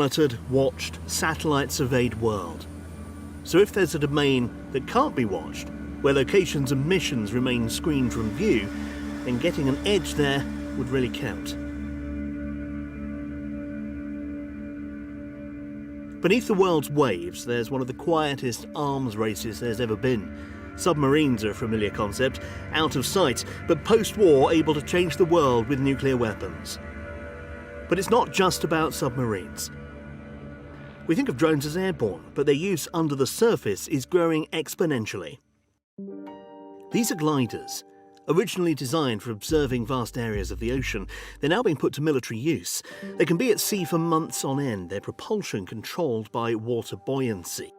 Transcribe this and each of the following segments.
Monitored, watched, satellite surveyed world. So if there's a domain that can't be watched, where locations and missions remain screened from view, then getting an edge there would really count. Beneath the world's waves, there's one of the quietest arms races there's ever been. Submarines are a familiar concept, out of sight, but post-war able to change the world with nuclear weapons. But it's not just about submarines. We think of drones as airborne, but their use under the surface is growing exponentially. These are gliders. Originally designed for observing vast areas of the ocean, they're now being put to military use. They can be at sea for months on end, their propulsion controlled by water buoyancy.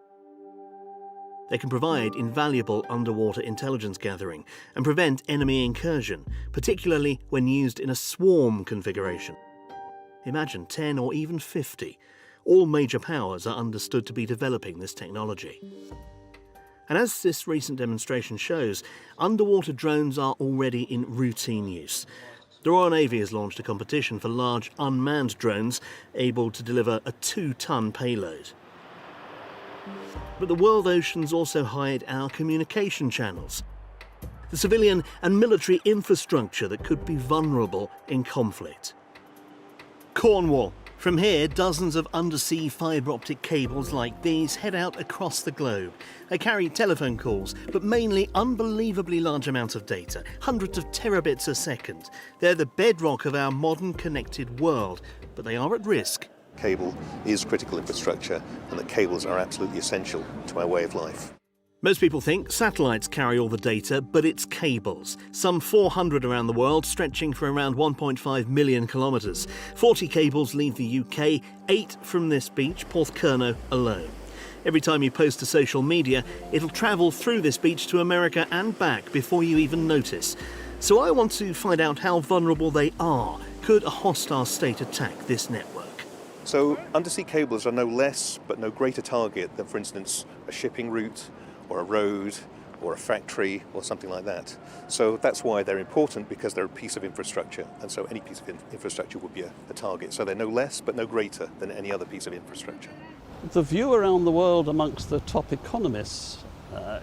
They can provide invaluable underwater intelligence gathering and prevent enemy incursion, particularly when used in a swarm configuration. Imagine 10 or even 50. All major powers are understood to be developing this technology. And as this recent demonstration shows, underwater drones are already in routine use. The Royal Navy has launched a competition for large unmanned drones able to deliver a 2-ton payload. But the world oceans also hide our communication channels, the civilian and military infrastructure that could be vulnerable in conflict. Cornwall. From here, dozens of undersea fibre optic cables like these head out across the globe. They carry telephone calls, but mainly unbelievably large amounts of data, hundreds of terabits a second. They're the bedrock of our modern connected world, but they are at risk. Cable is critical infrastructure, and that cables are absolutely essential to our way of life. Most people think satellites carry all the data, but it's cables. Some 400 around the world, stretching for around 1.5 million kilometres. 40 cables leave the UK, 8 from this beach, Porthcurno, alone. Every time you post to social media, it'll travel through this beach to America and back before you even notice. So I want to find out how vulnerable they are. Could a hostile state attack this network? So undersea cables are no less but no greater target than, for instance, a shipping route, or a road, or a factory, or something like that. So that's why they're important, because they're a piece of infrastructure, and so any piece of infrastructure would be a target. So they're no less but no greater than any other piece of infrastructure. The view around the world amongst the top economists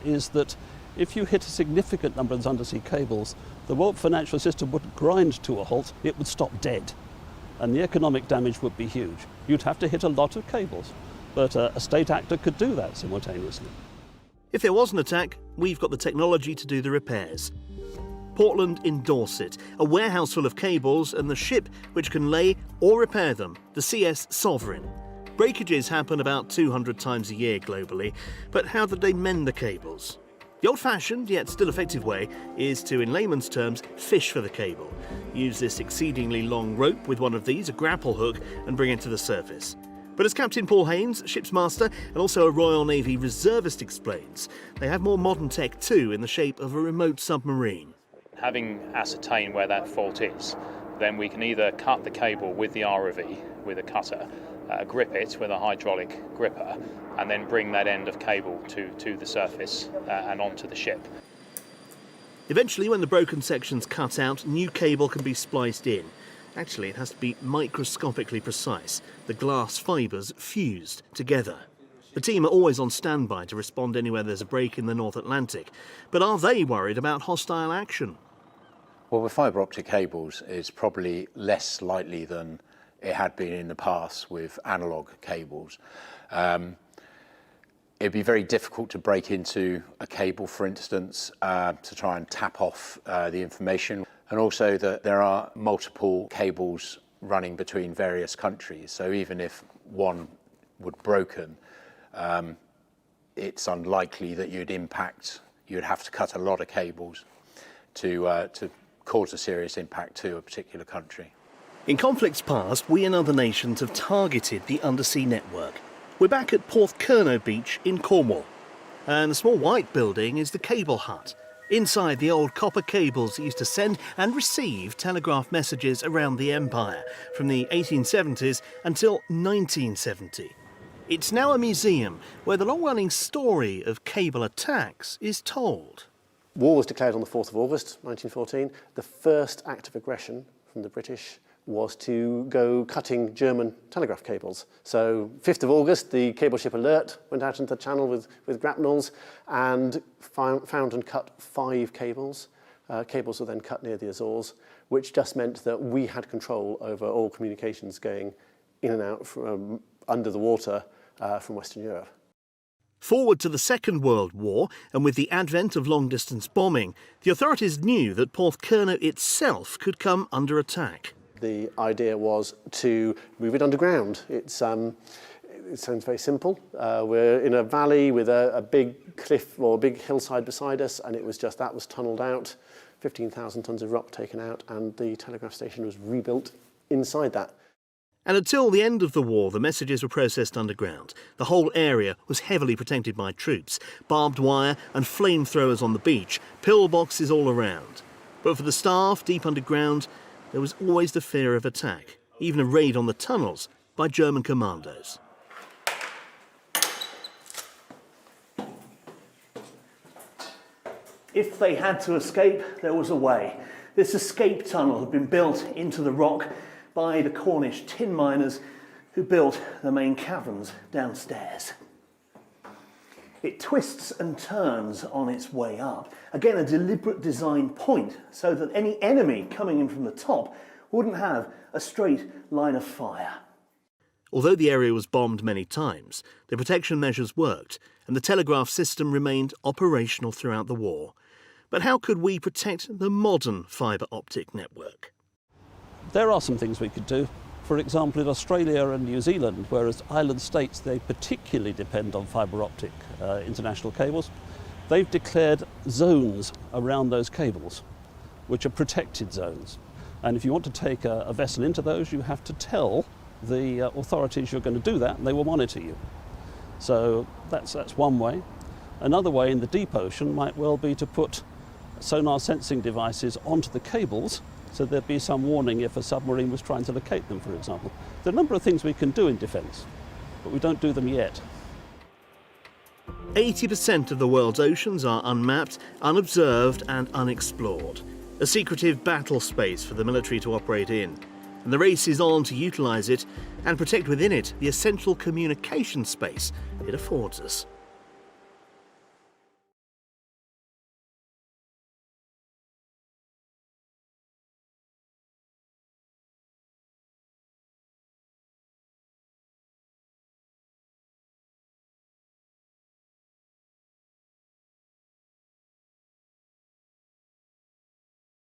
is that if you hit a significant number of undersea cables, the world financial system wouldn't grind to a halt, it would stop dead. And the economic damage would be huge. You'd have to hit a lot of cables, but a state actor could do that simultaneously. If there was an attack, we've got the technology to do the repairs. Portland in Dorset, a warehouse full of cables and the ship which can lay or repair them, the CS Sovereign. Breakages happen about 200 times a year globally, but how did they mend the cables? The old-fashioned, yet still effective way, is to, in layman's terms, fish for the cable. Use this exceedingly long rope with one of these, a grapple hook, and bring it to the surface. But as Captain Paul Haynes, ship's master, and also a Royal Navy reservist explains, they have more modern tech too in the shape of a remote submarine. Having ascertained where that fault is, then we can either cut the cable with the ROV, with a cutter, grip it with a hydraulic gripper, and then bring that end of cable to the surface and onto the ship. Eventually, when the broken section's cut out, new cable can be spliced in. Actually, it has to be microscopically precise. The glass fibres fused together. The team are always on standby to respond anywhere there's a break in the North Atlantic. But are they worried about hostile action? Well, with fibre optic cables, it's probably less likely than it had been in the past with analogue cables. It'd be very difficult to break into a cable, for instance, to try and tap off the information. And also that there are multiple cables running between various countries. So even if one were broken, it's unlikely that you'd have to cut a lot of cables to cause a serious impact to a particular country. In conflicts past, we and other nations have targeted the undersea network. We're back at Porthcurno Beach in Cornwall. And the small white building is the cable hut. Inside, the old copper cables used to send and receive telegraph messages around the empire from the 1870s until 1970. It's now a museum where the long-running story of cable attacks is told. War was declared on the 4th of August 1914. The first act of aggression from the British was to go cutting German telegraph cables. So 5th of August, the cable ship Alert went out into the channel with grapnels and found and cut 5 cables. Cables were then cut near the Azores, which just meant that we had control over all communications going in and out from under the water from Western Europe. Forward to the Second World War, and with the advent of long-distance bombing, the authorities knew that Porthcurno itself could come under attack. The idea was to move it underground. It sounds very simple. We're in a valley with a big cliff or a big hillside beside us, and that was tunnelled out, 15,000 tonnes of rock taken out, and the telegraph station was rebuilt inside that. And until the end of the war, the messages were processed underground. The whole area was heavily protected by troops, barbed wire and flamethrowers on the beach, pillboxes all around. But for the staff deep underground, there was always the fear of attack, even a raid on the tunnels by German commandos. If they had to escape, there was a way. This escape tunnel had been built into the rock by the Cornish tin miners who built the main caverns downstairs. It twists and turns on its way up. Again, a deliberate design point so that any enemy coming in from the top wouldn't have a straight line of fire. Although the area was bombed many times, the protection measures worked and the telegraph system remained operational throughout the war. But how could we protect the modern fibre optic network? There are some things we could do. For example, in Australia and New Zealand, whereas island states, they particularly depend on fibre optic international cables, they've declared zones around those cables, which are protected zones. And if you want to take a vessel into those, you have to tell the authorities you're going to do that, and they will monitor you. So that's one way. Another way in the deep ocean might well be to put sonar sensing devices onto the cables, so there'd be some warning if a submarine was trying to locate them, for example. There are a number of things we can do in defence, but we don't do them yet. 80% of the world's oceans are unmapped, unobserved and unexplored. A secretive battle space for the military to operate in. And the race is on to utilise it and protect within it the essential communication space it affords us.